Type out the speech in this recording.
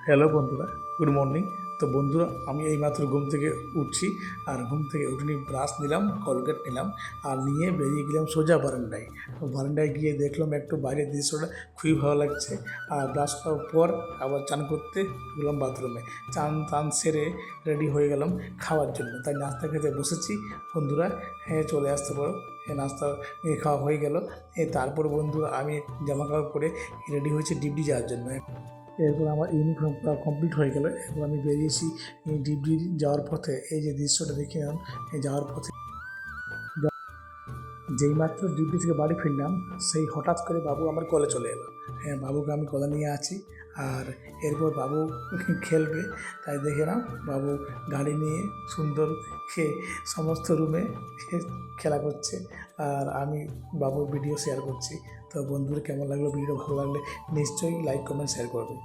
Hello বন্ধুরা, good morning. তো বন্ধুরা, আমি এইমাত্র ঘুম থেকে উঠছি। আর ঘুম থেকে উঠে ব্রাশ নিলাম, কলগেট নিলাম, আর নিয়ে বেরিয়ে গেলাম সোজা বারান্দায়। তো বারান্দায় গিয়ে দেখলাম একটু বাইরের দৃশ্যটা খুবই ভালো লাগছে। আর ব্রাশ করার পর আবার চান করতে গেলাম বাথরুমে। চান টান সেরে রেডি হয়ে গেলাম খাওয়ার জন্য। তাই নাস্তা খেতে বসেছি। বন্ধুরা, হ্যাঁ, চলে আসতে পারো। নাস্তা খাওয়া হয়ে গেল। তারপর বন্ধুরা আমি জামা কাপড় পরে রেডি হয়েছি ডিউটি যাওয়ার জন্য। এরপর আমার ইউনিফর্ম কমপ্লিট হয়ে গেল। এরপর আমি বেরিয়েছি ডিউটি যাওয়ার পথে। এই যে দৃশ্যটা দেখে নিলাম, যাওয়ার পথে যেইমাত্র ডিউটি থেকে বাড়ি ফিরলাম, সেই হঠাৎ করে বাবু আমার কলে চলে এলো। হ্যাঁ, বাবুকে আমি কলে নিয়ে আছি। আর এরপর বাবু খেলবে, তাই দেখে নাও বাবু গাড়ি নিয়ে সুন্দর খেয়ে সমস্ত রুমে খেলা করছে। আর আমি বাবুর ভিডিও শেয়ার করছি। তো বন্ধুরা, কেমন লাগলো ভিডিও? ভালো লাগলে নিশ্চয়ই লাইক কমেন্ট শেয়ার করবে।